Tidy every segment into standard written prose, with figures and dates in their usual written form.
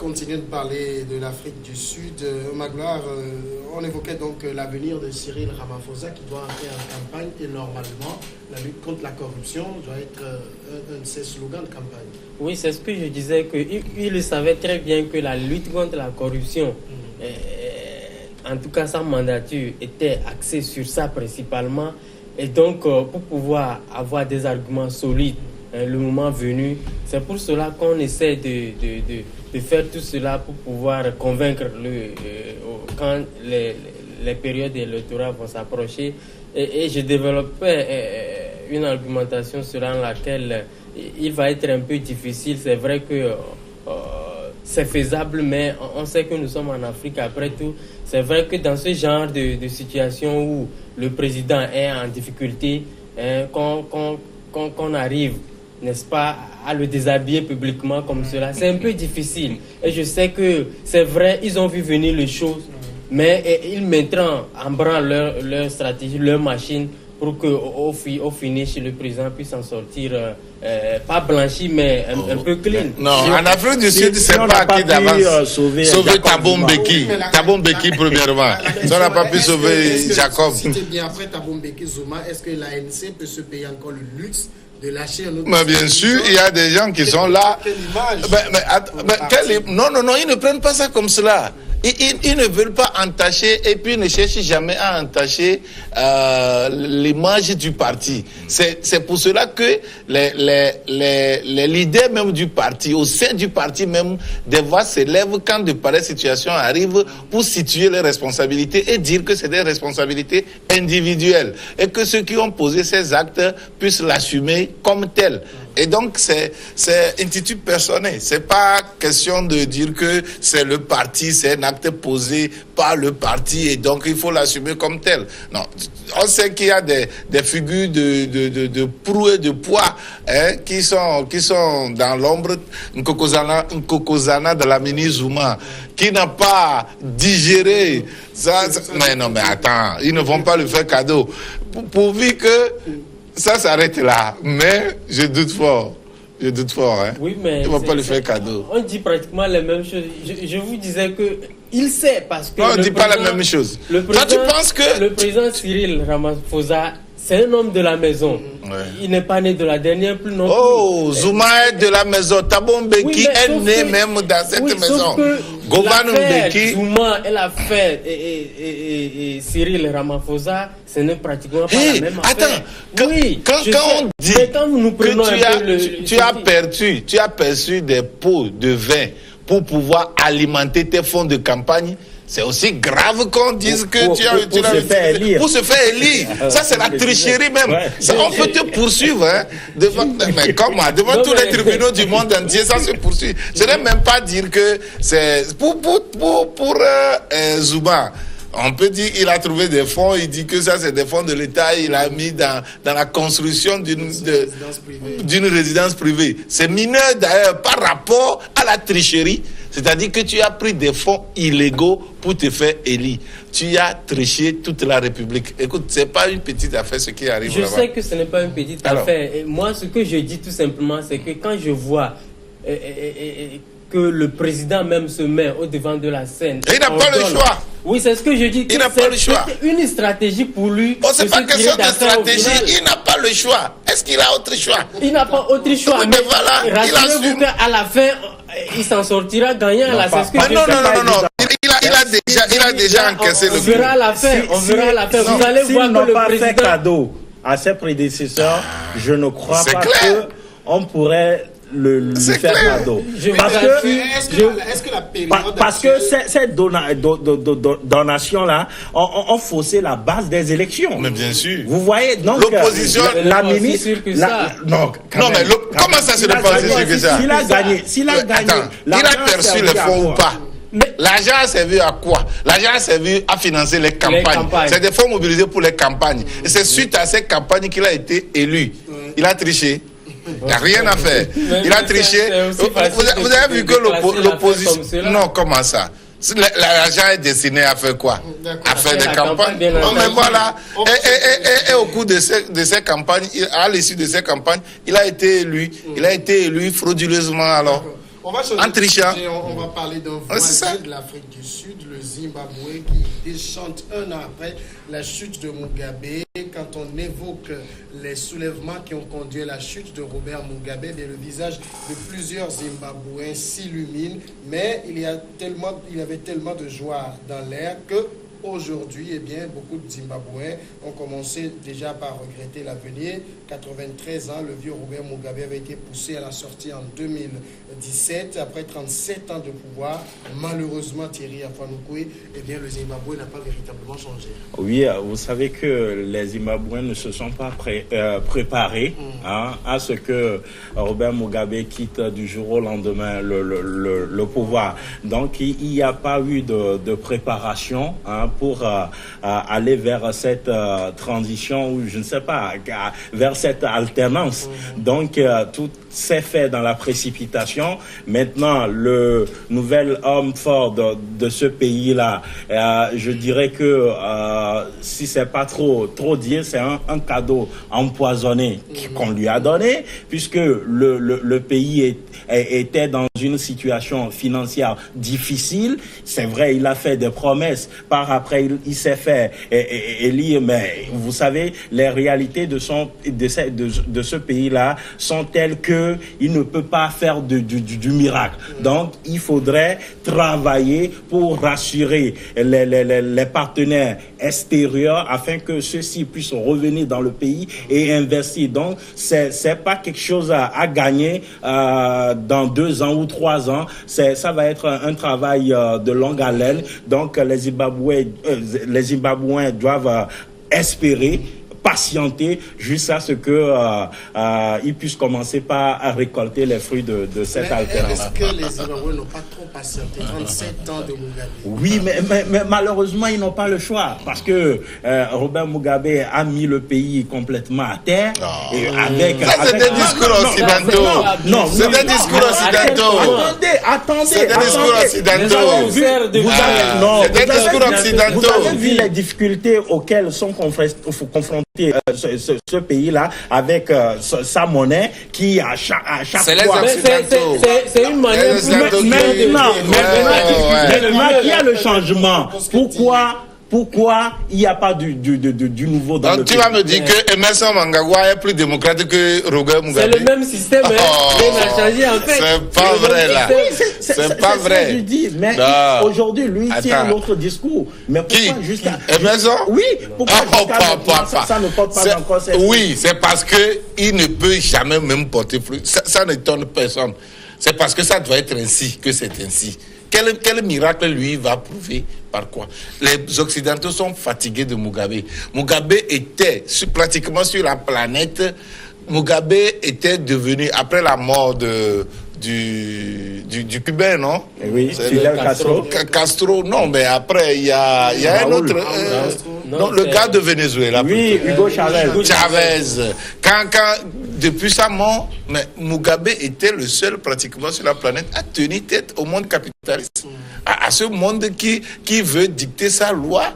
continuer de parler de l'Afrique du Sud. Magloire, on évoquait donc l'avenir de Cyril Ramaphosa qui doit entrer en campagne et normalement la lutte contre la corruption doit être un de ses slogans de campagne. Oui, c'est ce que je disais, qu'il savait très bien que la lutte contre la corruption, en tout cas sa mandature, était axée sur ça principalement. Et donc, pour pouvoir avoir des arguments solides, le moment venu, c'est pour cela qu'on essaie de faire tout cela pour pouvoir convaincre quand les périodes électorales vont s'approcher. Et je développais une argumentation selon laquelle il va être un peu difficile. C'est vrai que c'est faisable, mais on sait que nous sommes en Afrique après tout. C'est vrai que dans ce genre de situation où le président est en difficulté, qu'on arrive, n'est-ce pas, à le déshabiller publiquement comme cela, c'est un peu difficile. Et je sais que c'est vrai, ils ont vu venir les choses, mais ils mettront en branle leur stratégie, leur machine, pour qu'au finish, le président puisse en sortir, pas blanchi, mais un peu clean. Non, en Afrique du Sud, c'est pas qui d'avance sauver Thabo Mbeki. Thabo Mbeki, premièrement. On n'a pas pu sauver Jacob. Si tu es bien après Thabo Mbeki Zuma, est-ce que l'ANC peut se payer encore le luxe de lâcher un autre? Mais bien sûr, il y a des gens qui sont là. Non, ils ne prennent pas ça comme cela. Ils ne veulent pas entacher et puis ils ne cherchent jamais à entacher l'image du parti. C'est pour cela que les leaders même du parti, au sein du parti même, des voix s'élèvent quand de pareilles situations arrivent pour situer les responsabilités et dire que c'est des responsabilités individuelles et que ceux qui ont posé ces actes puissent l'assumer comme tel. Et donc, c'est une attitude personnelle. C'est pas question de dire que c'est le parti, c'est un acte posé par le parti et donc il faut l'assumer comme tel. Non. On sait qu'il y a des figures de proue et de poids, qui sont dans l'ombre. Nkokozana de la mini Zuma, qui n'a pas digéré ça. Mais attends, ils ne vont pas le faire cadeau. Pourvu que ça s'arrête là, mais je doute fort. Oui, mais ils ne vont pas lui faire cadeau. On dit pratiquement les mêmes choses. Je vous disais que il sait parce que. Non, on ne dit pas la même chose. Toi, tu penses que le président Cyril Ramaphosa, c'est un homme de la maison. Ouais. Il n'est pas né de la dernière pluie non plus. Oh, Zuma est de la maison. Thabo Mbeki est né même dans cette maison. Govan Mbeki. Zuma et l'affaire et Cyril Ramaphosa, ce n'est pratiquement pas la même affaire. Attends, quand on dit que tu as perçu des pots de vin pour pouvoir alimenter tes fonds de campagne, c'est aussi grave qu'on dise que tu as utilisé pour se faire élire. Ça, c'est la tricherie même. Ouais. Ça, on peut te poursuivre devant tous les tribunaux du monde entier. Ça se poursuit. Je n'ai même pas dire que c'est pour Zuma. On peut dire qu'il a trouvé des fonds, il dit que ça c'est des fonds de l'État, il a mis dans la construction d'une résidence privée. C'est mineur d'ailleurs par rapport à la tricherie. C'est-à-dire que tu as pris des fonds illégaux pour te faire élire. Tu as triché toute la République. Écoute, c'est pas une petite affaire ce qui arrive là-bas. Je sais que ce n'est pas une petite affaire. Et moi, ce que je dis tout simplement, c'est que quand je vois que le président même se met au devant de la scène. Et il n'a pas le choix. Oui, c'est ce que je dis. Il n'a pas le choix. C'est une stratégie pour lui. Oh, c'est pas question de stratégie. Il n'a pas le choix. Est-ce qu'il a autre choix? Il n'a pas autre choix. Oui, mais voilà, rassurez-vous qu'à la fin, il s'en sortira gagnant. Non, il a déjà encaissé le coup. On verra à la fin. Vous allez voir que le président... fait cadeau à ses prédécesseurs, je ne crois pas qu'on pourrait le faire cadeau. Parce que ces donations-là ont faussé la base des élections. Mais bien sûr. Vous voyez, donc l'opposition, la ministre... comment ça se n'est pas aussi sûr que ça? S'il a gagné... Il a perçu les fonds ou pas? L'argent a servi à quoi? L'argent a servi à financer les campagnes. C'est des fonds mobilisés pour les campagnes. Et c'est suite à ces campagnes qu'il a été élu. Il a triché. Il n'y a rien à faire. Il a triché. Vous avez vu que l'opposition... Non, comment ça? L'argent est destiné à faire quoi? À faire des campagnes. Non, mais voilà. Et au cours de ces campagnes, à l'issue de ces campagnes, il a été élu. Il a été élu frauduleusement alors. On va changer de sujet, on va parler d'un voisin de l'Afrique du Sud, le Zimbabwe, qui déchante un an après la chute de Mugabe. Quand on évoque les soulèvements qui ont conduit à la chute de Robert Mugabe, bien, le visage de plusieurs Zimbabwéens s'illumine, mais il y avait tellement de joie dans l'air que aujourd'hui, eh bien, beaucoup de Zimbabwéens ont commencé déjà par regretter l'avenir. 93 ans, le vieux Robert Mugabe avait été poussé à la sortie en 2017. Après 37 ans de pouvoir, malheureusement, Thierry Afwanukwe, eh bien, le Zimbabwe n'a pas véritablement changé. Oui, vous savez que les Zimbabwéens ne se sont pas préparés à ce que Robert Mugabe quitte du jour au lendemain le pouvoir. Donc, il n'y a pas eu de préparation pour aller vers cette transition, ou je ne sais pas, vers cette alternance. Donc, tout s'est fait dans la précipitation. Maintenant, le nouvel homme fort de ce pays-là, je dirais que si c'est pas trop dire, c'est un cadeau empoisonné qu'on lui a donné, puisque le pays était dans une situation financière difficile. C'est vrai, il a fait des promesses. Par après, il s'est fait élire, mais vous savez, les réalités de ce pays-là sont telles que il ne peut pas faire du miracle. Donc, il faudrait travailler pour rassurer les partenaires extérieurs afin que ceux-ci puissent revenir dans le pays et investir. Donc, c'est pas quelque chose à gagner dans 2 ans ou 3 ans. Ça va être un travail de longue haleine. Donc, les Zimbabwéens doivent espérer, patienter jusqu'à ce que ils puissent commencer par à récolter les fruits de cette alternance. Est-ce que les Zimbabwéens n'ont pas trop patienté 37 ans de Mugabe? Oui, mais malheureusement, ils n'ont pas le choix parce que Robert Mugabe a mis le pays complètement à terre. Et c'est des discours occidentaux. Non, c'est des discours occidentaux. Attendez. C'est des discours occidentaux. C'est des discours occidentaux. Vous avez vu les difficultés auxquelles sont confrontés ce pays-là avec sa monnaie qui à chaque fois... C'est une manière maintenant qu'il y a le changement. Pourquoi il n'y a pas du nouveau dans le pays? Tu vas me dire que Emerson Mnangagwa est plus démocratique que Robert Mugabe. C'est le même système, mais il a changé en fait. C'est pas vrai là. C'est pas vrai. Je dis, mais aujourd'hui, lui, il tient l'autre discours. Mais pourquoi jusqu'à... Emerson? Oui, pourquoi ça ne porte pas encore cette... Oui, c'est parce qu'il ne peut jamais même porter fruit. Ça n'étonne personne. C'est parce que ça doit être ainsi que c'est ainsi. Quel miracle lui va prouver? Par quoi? Les Occidentaux sont fatigués de Mugabe. Mugabe était pratiquement sur la planète. Mugabe était devenu, après la mort du Cubain, non? Oui, Fidel Castro. Castro, non, mais après, il y a un autre... non, le gars de Venezuela. Oui, Hugo Chavez. Depuis sa mort, mais Mugabe était le seul pratiquement sur la planète à tenir tête au monde capitaliste. À ce monde qui veut dicter sa loi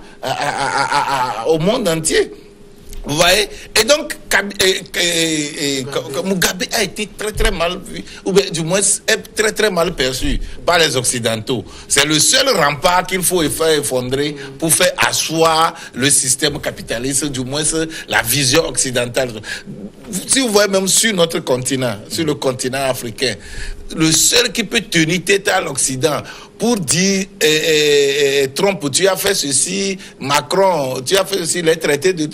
au monde entier. Vous voyez? Et donc, Mugabe a été très très mal vu, ou bien du moins est très très mal perçu par les Occidentaux. C'est le seul rempart qu'il faut faire effondrer pour faire asseoir le système capitaliste, du moins la vision occidentale. Si vous voyez même sur notre continent, sur le continent africain, le seul qui peut tenir tête à l'Occident pour dire Trump, tu as fait ceci, Macron, tu as fait ceci, les traités de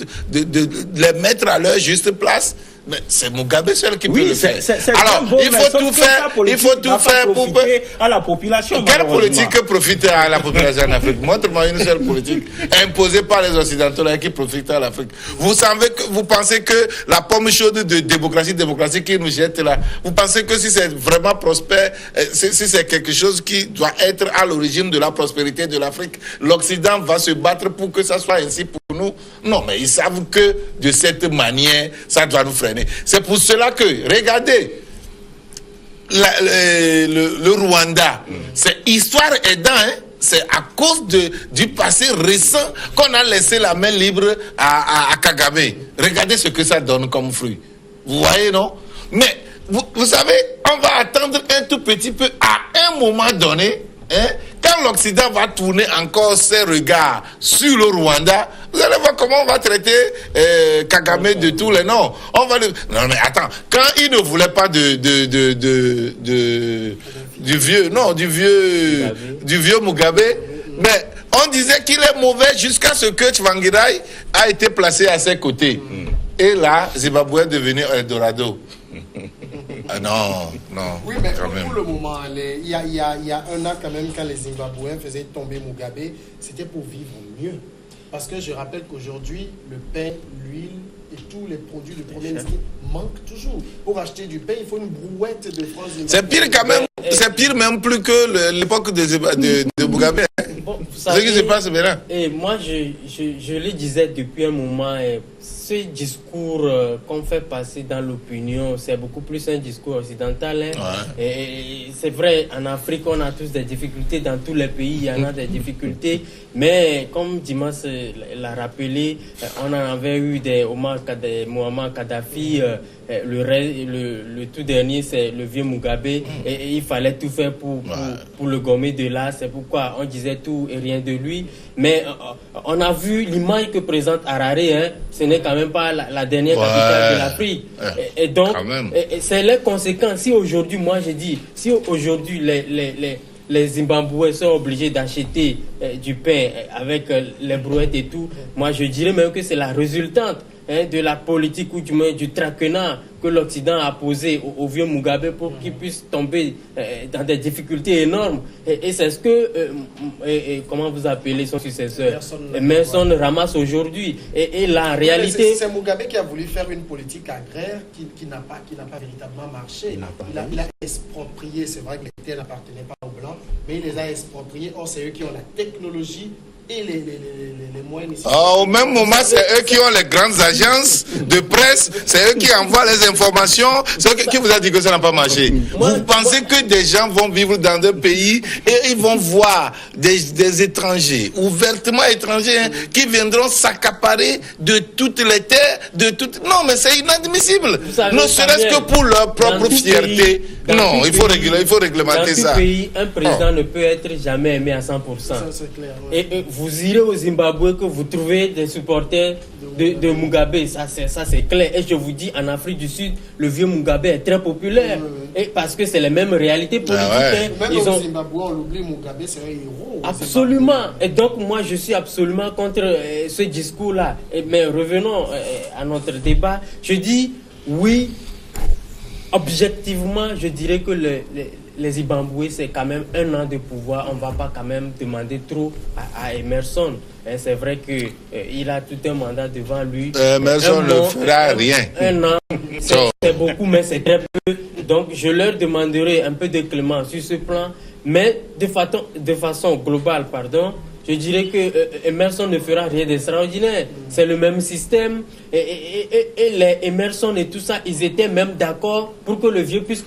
les mettre à leur juste place. Mais c'est Mugabe seul qui peut le faire. Alors, il faut tout faire pour à la population. Quelle politique profite à la population en Afrique? Montre-moi une seule politique imposée par les Occidentaux là, qui profite à l'Afrique. Vous pensez que la pomme chaude de démocratie qui nous jette là, vous pensez que si c'est vraiment prospère, si c'est quelque chose qui doit être à l'origine de la prospérité de l'Afrique, l'Occident va se battre pour que ça soit ainsi pour nous? Non, mais ils savent que de cette manière, ça doit nous freiner. C'est pour cela que, regardez, le Rwanda, c'est histoire aidant, hein? C'est à cause du passé récent qu'on a laissé la main libre à Kagame. Regardez ce que ça donne comme fruit. Vous voyez, non? Mais vous savez, on va attendre un tout petit peu à un moment donné, hein, quand l'Occident va tourner encore ses regards sur le Rwanda, vous allez voir comment on va traiter Kagame de tous les noms. On va non mais attends, quand il ne voulait pas du vieux Mugabe, mais on disait qu'il est mauvais jusqu'à ce que Tsvangirai a été placé à ses côtés. Et là, Zimbabwe est devenu Eldorado. Ah non. Oui, mais pour le moment, il y a un an quand même, quand les Zimbabwéens faisaient tomber Mugabe, c'était pour vivre mieux. Parce que je rappelle qu'aujourd'hui, le pain, l'huile et tous les produits de première nécessité manquent toujours. Pour acheter du pain, il faut une brouette de francs zimbabwéens. C'est pire quand même, c'est pire même plus que l'époque de Mugabe. Bon, Ce qui se passe maintenant. Et moi, je le disais depuis un moment, ce discours qu'on fait passer dans l'opinion, c'est beaucoup plus un discours occidental. Hein. Ouais. Et c'est vrai, en Afrique, on a tous des difficultés. Dans tous les pays, il y en a des difficultés. Mais comme Dimas l'a rappelé, on en avait eu des Muammar Kadhafi. Le tout dernier, c'est le vieux Mugabe. Et il fallait tout faire pour le gommer de là. C'est pourquoi on disait tout et rien de lui. Mais on a vu l'image que présente Harare. Hein. Ce n'est quand même pas la dernière capitale de l'Afrique. Et donc, c'est les conséquences. Si aujourd'hui, moi je dis, si aujourd'hui les Zimbabwéens sont obligés d'acheter du pain avec les brouettes et tout, moi je dirais même que c'est la résultante de la politique ou du traquenard que l'Occident a posé au vieux Mugabe pour qu'il puisse tomber dans des difficultés énormes. Et c'est ce que, comment vous appelez son successeur, Emerson ramasse aujourd'hui. Et la réalité... C'est Mugabe qui a voulu faire une politique agraire qui n'a pas véritablement marché. Il a exproprié, c'est vrai que les terres n'appartenaient pas aux Blancs, mais il les a expropriés. Or, c'est eux qui ont la technologie et les moyens nécessaires. Au même moment, c'est eux qui ont les grandes agences de presse, c'est eux qui envoient les informations. Qui vous a dit que ça n'a pas marché? Vous pensez que des gens vont vivre dans un pays et ils vont voir des étrangers, ouvertement étrangers, qui viendront s'accaparer de toutes les terres, Non, mais c'est inadmissible. Ne serait-ce que pour leur propre fierté. Non, il faut réglementer ça. Dans tout pays, un président ne peut être jamais aimé à 100%. Ça, c'est clair. Ouais. Et vous irez au Zimbabwe que vous trouvez des supporters de Mugabe, ça c'est clair. Et je vous dis, en Afrique du Sud, le vieux Mugabe est très populaire. Et parce que c'est les mêmes réalités politiques. Même au Zimbabwe, on l'oublie, Mugabe, c'est un héros. Absolument. Et donc, moi, je suis absolument contre ce discours-là. Mais revenons à notre débat. Je dis, oui, objectivement, je dirais que les Zimbabwe, c'est quand même un an de pouvoir. On ne va pas quand même demander trop à Emerson. C'est vrai qu'il a tout un mandat devant lui. Emerson ne fera rien. Un an, c'est beaucoup, mais c'est très peu. Donc, je leur demanderai un peu de clémence sur ce plan. Mais de façon globale, je dirais que Emerson ne fera rien d'extraordinaire. C'est le même système. Et les Emerson et tout ça, ils étaient même d'accord pour que le vieux puisse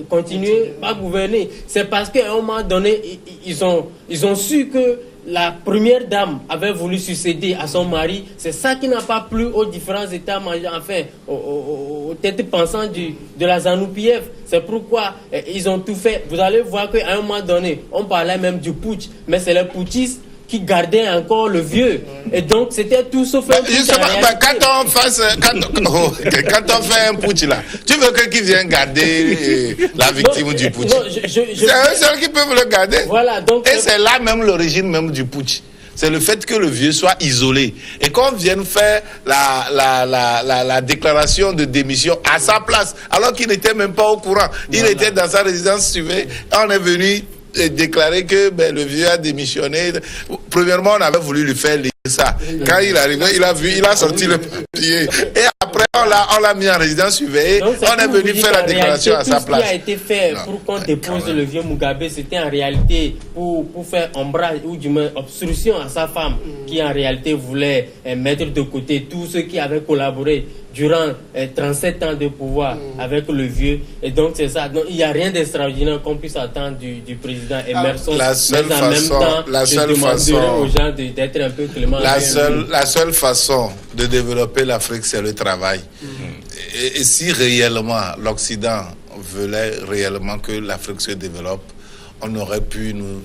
continuer à gouverner. C'est parce qu'à un moment donné, ils ont su que la première dame avait voulu succéder à son mari. C'est ça qui n'a pas plu aux différents États, enfin, aux têtes pensantes de la ZANU-PF. C'est pourquoi ils ont tout fait. Vous allez voir qu'à un moment donné, on parlait même du putsch, mais c'est les putschistes qui gardait encore le vieux. Et donc, c'était tout sauf un putsch. Justement, quand on fait un putsch là, tu veux que qui vienne garder la victime du putsch? C'est eux seuls qui peuvent le garder. Voilà, donc, et c'est là même l'origine même du putsch. C'est le fait que le vieux soit isolé. Et qu'on vienne faire la déclaration de démission à sa place, alors qu'il n'était même pas au courant. Il était dans sa résidence surveillée. On est venu déclarer que le vieux a démissionné. Premièrement, on avait voulu lui faire lire ça. Quand il est arrivé, il a sorti le papier. Et après, on l'a mis en résidence surveillée. Donc, on est venu faire la déclaration à sa place. Ce qui a été fait pour qu'on dépose le vieux Mugabe, c'était en réalité pour faire ombrage ou du moins obstruction à sa femme, qui en réalité voulait mettre de côté tous ceux qui avaient collaboré durant 37 ans de pouvoir avec le vieux. Et donc c'est ça. Donc il n'y a rien d'extraordinaire qu'on puisse attendre du président Emerson. La seule façon, aux gens d'être un peu clément. La seule façon de développer l'Afrique, c'est le travail. Et si réellement l'Occident voulait réellement que l'Afrique se développe, on aurait pu nous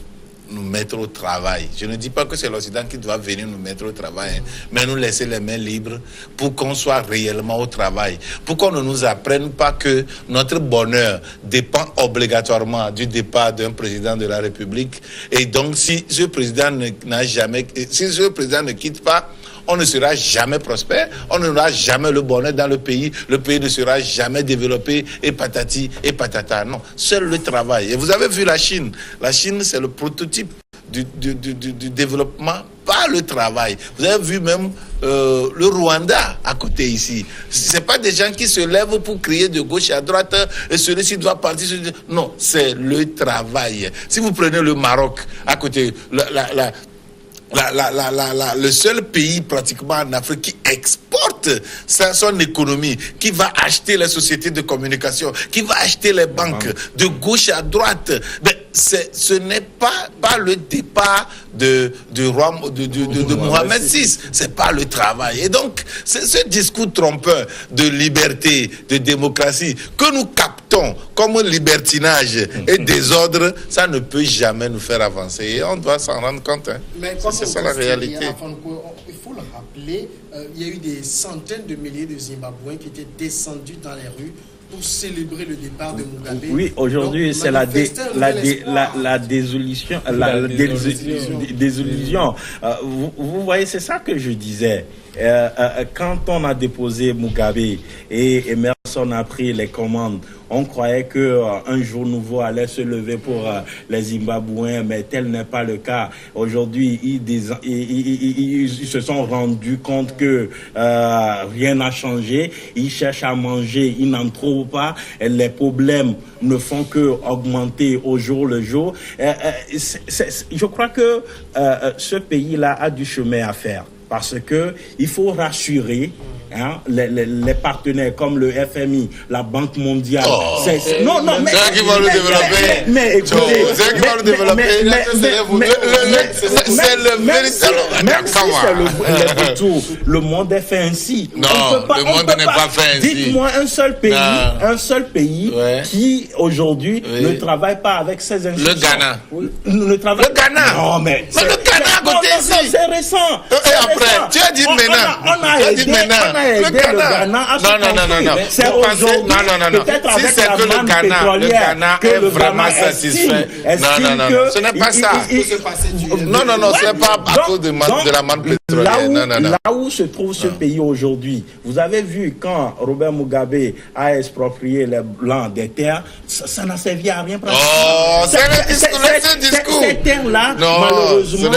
mettre au travail. Je ne dis pas que c'est l'Occident qui doit venir nous mettre au travail, mais nous laisser les mains libres pour qu'on soit réellement au travail. Pour qu'on ne nous apprenne pas que notre bonheur dépend obligatoirement du départ d'un président de la République. Et donc, si ce président ne quitte pas, on ne sera jamais prospère, on n'aura jamais le bonheur dans le pays ne sera jamais développé, et patati et patata. Non, seul le travail. Et vous avez vu la Chine. La Chine, c'est le prototype du développement par le travail. Vous avez vu même le Rwanda à côté ici. C'est pas des gens qui se lèvent pour crier de gauche à droite et celui-ci doit partir. Non, c'est le travail. Si vous prenez le Maroc à côté, le seul pays pratiquement en Afrique qui exporte son économie, qui va acheter les sociétés de communication, qui va acheter les banques de gauche à droite, ce n'est pas le départ de Mohamed VI, c'est pas le travail. Et donc, ce discours trompeur de liberté, de démocratie, que nous captons comme libertinage et désordre, ça ne peut jamais nous faire avancer. Et on doit s'en rendre compte. Mais c'est ça la réalité. Il faut le rappeler, il y a eu des centaines de milliers de Zimbabwéens qui étaient descendus dans les rues pour célébrer le départ de Mugabe. Oui, aujourd'hui, c'est la désillusion. Vous voyez, c'est ça que je disais. Quand on a déposé Mugabe et Emerson a pris les commandes, on croyait que un jour nouveau allait se lever pour les Zimbabwéens, mais tel n'est pas le cas. Aujourd'hui, ils se sont rendus compte que rien n'a changé. Ils cherchent à manger, ils n'en trouvent pas. Et les problèmes ne font que augmenter au jour le jour. Je crois que ce pays-là a du chemin à faire. Parce que il faut rassurer les partenaires comme le FMI, la Banque mondiale. C'est qui va le développer. Mais écoutez, c'est qui va le développer. C'est le véritable. Même si c'est le retour, le monde est fait ainsi. Non, le monde n'est pas fait ainsi. Dites-moi un seul pays qui aujourd'hui ne travaille pas avec ses institutions. Le Ghana. Le Ghana. Non, mais le Ghana à côté ici. C'est récent. Et après, tu as dit maintenant. On a aidé le Ghana à se construire. C'est aujourd'hui, peut-être avec la manne pétrolière, que le Ghana satisfait. Non, ce n'est pas ça. Non, ce n'est pas à cause de la manne pétrolière. Là où se trouve ce pays aujourd'hui, vous avez vu quand Robert Mugabe a exproprié les Blancs des terres, ça n'a servi à rien pratiquement. C'est le discours. Ces terres-là, malheureusement,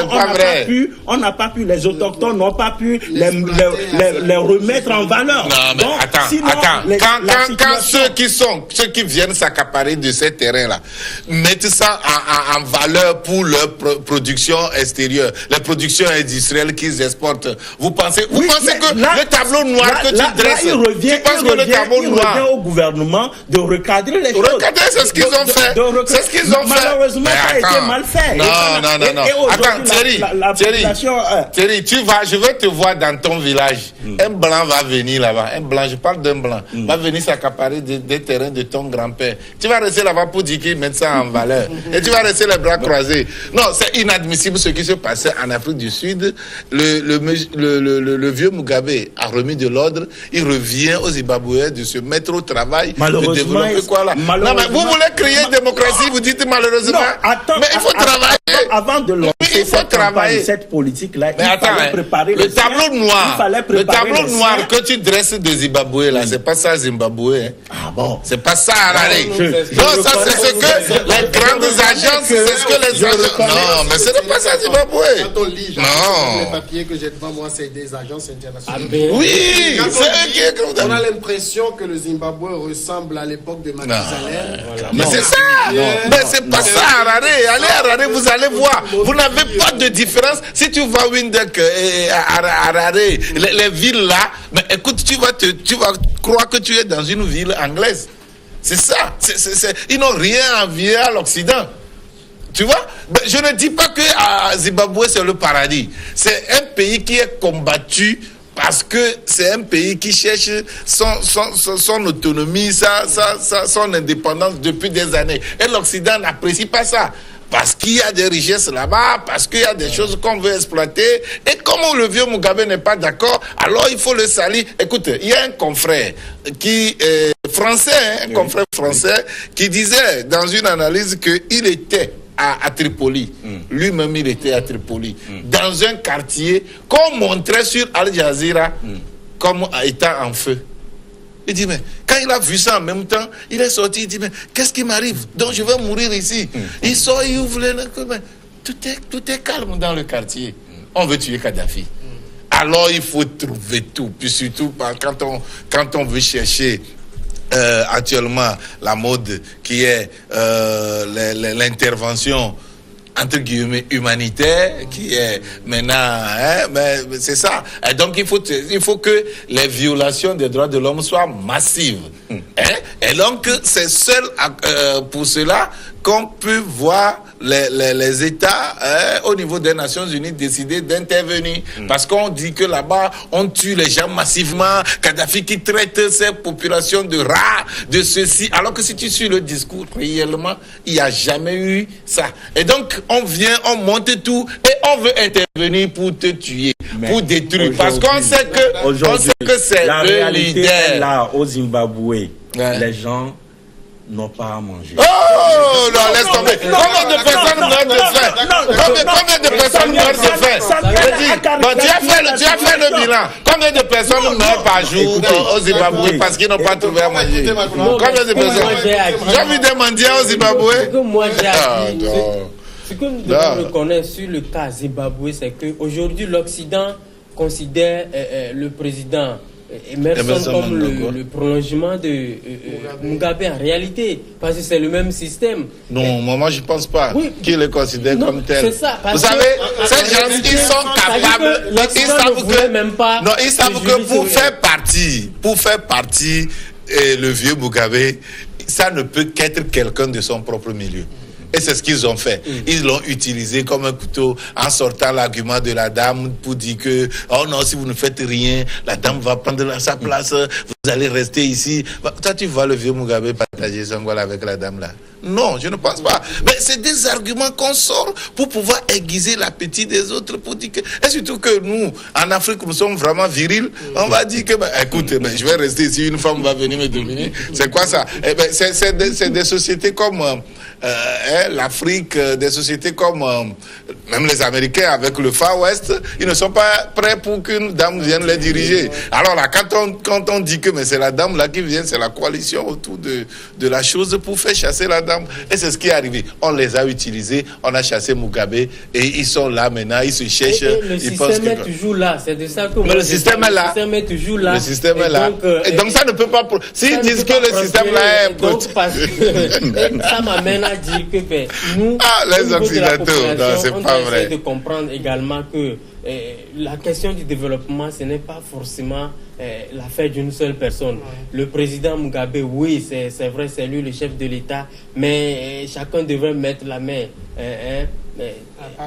on n'a pas pu, les autochtones n'ont pas pu les remettre en valeur. Non, mais donc, attends. Quand ceux qui viennent s'accaparer de ces terrains-là, mettent ça en valeur pour leur production extérieure, les productions industrielles qu'ils exportent. Vous pensez que le tableau noir que tu dresses, il revient au gouvernement de recadrer les choses. Recadrer, c'est ce qu'ils ont fait. C'est ce qu'ils ont fait. Malheureusement, ça a été mal fait. Non. Attends, Thierry, je vais te voir dans ton village. Un blanc va venir là-bas. Un blanc, je parle d'un blanc, va venir s'accaparer des terrains de ton grand-père. Tu vas rester là-bas pour dire qu'ils mettent ça en valeur. Et tu vas rester les bras croisés. Non, c'est inadmissible ce qui se passait en Afrique du Sud. Le vieux Mugabe a remis de l'ordre. Il revient aux Zimbabwéens de se mettre au travail, de développer quoi là. Non, mais vous voulez créer démocratie, vous dites malheureusement. Non, attends, mais il faut travailler. Avant de lancer cette politique-là, il fallait préparer le tableau noir. Le tableau noir que tu dresses de Zimbabwe là, c'est pas ça Zimbabwe. Hein. Ah bon? C'est pas ça Harare. Non, ça c'est ce que les grandes agences, c'est ce que les agences. Non, mais ce n'est pas ça Zimbabwe. Quand on lit, les papiers que j'ai devant moi, c'est des agences internationales. Oui, c'est eux qui écrivent. On a l'impression que le Zimbabwe ressemble à l'époque de Mathusalem. Mais c'est ça. Mais c'est pas ça Harare. Allez Harare, vous allez voir. Vous n'avez pas de différence. Si tu vas Windhoek et Harare, les villes là, mais écoute, tu vas croire que tu es dans une ville anglaise. C'est ça. Ils n'ont rien à envier à l'Occident. Tu vois? Je ne dis pas que Zimbabwe c'est le paradis. C'est un pays qui est combattu parce que c'est un pays qui cherche son autonomie, son indépendance depuis des années. Et l'Occident n'apprécie pas ça. Parce qu'il y a des richesses là-bas, parce qu'il y a des choses qu'on veut exploiter. Et comme le vieux Mugabe n'est pas d'accord, alors il faut le salir. Écoute, il y a un confrère qui est français, un confrère français, qui disait dans une analyse qu'il était à Tripoli. Lui-même, il était à Tripoli. Dans un quartier qu'on montrait sur Al Jazeera comme étant en feu. Il dit, mais quand il a vu ça en même temps, il est sorti, il dit, mais qu'est-ce qui m'arrive? Donc je vais mourir ici. Il sort, il ouvre les... Tout est calme dans le quartier. On veut tuer Kadhafi. Alors il faut trouver tout. Puis surtout quand on veut chercher actuellement la mode qui est l'intervention entre guillemets humanitaire, qui est maintenant, mais c'est ça. Et donc il faut que les violations des droits de l'homme soient massives. Et donc c'est seul pour cela qu'on peut voir les États au niveau des Nations Unies décider d'intervenir. Parce qu'on dit que là-bas, on tue les gens massivement. Kadhafi qui traite ces populations de rats, de ceci. Alors que si tu suis le discours, réellement, il n'y a jamais eu ça. Et donc, on vient, on monte tout et on veut intervenir pour te tuer, pour détruire. Parce qu'on sait que c'est la le réalité leader. est là, au Zimbabwe, les gens n'ont pas à manger. Oh non, laisse tomber. Combien de personnes meurent de faim? Combien de personnes meurent de faim? Bon, tu as fait le bilan. Combien de personnes meurent par jour au Zimbabwe parce qu'ils n'ont pas trouvé à manger? Combien de personnes? Tu as vu des mendiants au Zimbabwe? Ce que moi j'ai appris, ce que nous devons reconnaître sur le cas Zimbabwe, c'est qu'aujourd'hui l'Occident considère le président Emerson comme le prolongement de Mugabe en réalité, parce que c'est le même système. Non, moi je ne pense pas qu'il le considère comme tel. C'est ça. Vous savez, ces gens, ils sont capables, ils savent que pour faire partie le vieux Mugabe, ça ne peut qu'être quelqu'un de son propre milieu. Et c'est ce qu'ils ont fait. Ils l'ont utilisé comme un couteau en sortant l'argument de la dame pour dire que oh non, si vous ne faites rien, la dame va prendre sa place, vous allez rester ici. Toi, tu vois le vieux Mugabe partager son voile avec la dame là? Non, je ne pense pas. Mais c'est des arguments qu'on sort pour pouvoir aiguiser l'appétit des autres, pour dire que... Et surtout que nous, en Afrique, nous sommes vraiment virils. On va dire que, écoute, je vais rester ici, une femme va venir me dominer. C'est quoi ça? C'est des sociétés comme l'Afrique, des sociétés comme même les Américains avec le Far West, ils ne sont pas prêts pour qu'une dame vienne les diriger. Alors là, quand on dit que c'est la dame là qui vient, c'est la coalition autour de la chose pour faire chasser la dame. Et c'est ce qui est arrivé. On les a utilisés, on a chassé Mugabe et ils sont là maintenant, ils se cherchent. Et le système est toujours là. C'est de ça que le système est là. Le système est toujours là. Le système est là. Et donc ça ne peut pas... S'ils disent que le système là est... Donc parce que ça m'amène à dire que nous, les Occidentaux, non, c'est pas vrai. De comprendre également que la question du développement, ce n'est pas forcément l'affaire d'une seule personne. Le président Mugabe, oui, c'est vrai, c'est lui le chef de l'État, mais chacun devrait mettre la main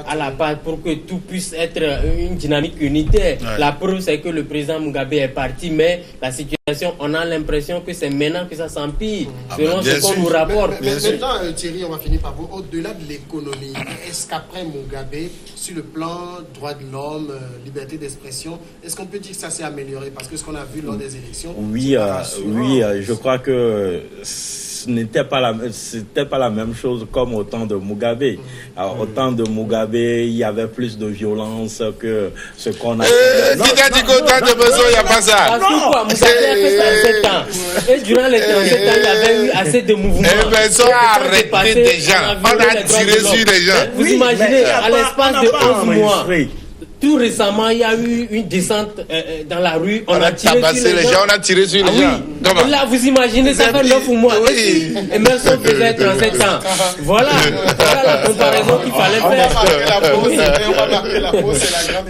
à la pâte pour que tout puisse être une dynamique unitaire. La preuve, c'est que le président Mugabe est parti, mais la situation, on a l'impression que c'est maintenant que ça s'empire, selon ce qu'on nous rapporte. Mais maintenant, Thierry, on va finir par vous. Au-delà de l'économie, est-ce qu'après Mugabe, sur le plan droit de l'homme, liberté d'expression, est-ce qu'on peut dire que ça s'est amélioré? Parce que ce qu'on a vu lors des élections... Oui, je crois que... ce n'était pas la même chose comme au temps de Mugabe. Alors, au temps de Mugabe, il y avait plus de violence que ce qu'on a. Qui t'a dit qu'au temps de Bezo, il n'y a pas ça? Parce que quoi, Mugabe a fait 37 ans. Et durant les 37 ans, il y avait eu assez de mouvements. Bezo a arrêté des gens. On a tiré sur des gens. Vous imaginez, à l'espace de 11 mois, tout récemment, il y a eu une descente dans la rue. On a tiré sur les gens. On a tiré sur les gens. Et là, vous imaginez, ça fait 9 mois. Oui. Emerson faisait 37 ans. Voilà la comparaison qu'il fallait faire. On va marquer la pause. C'est la grande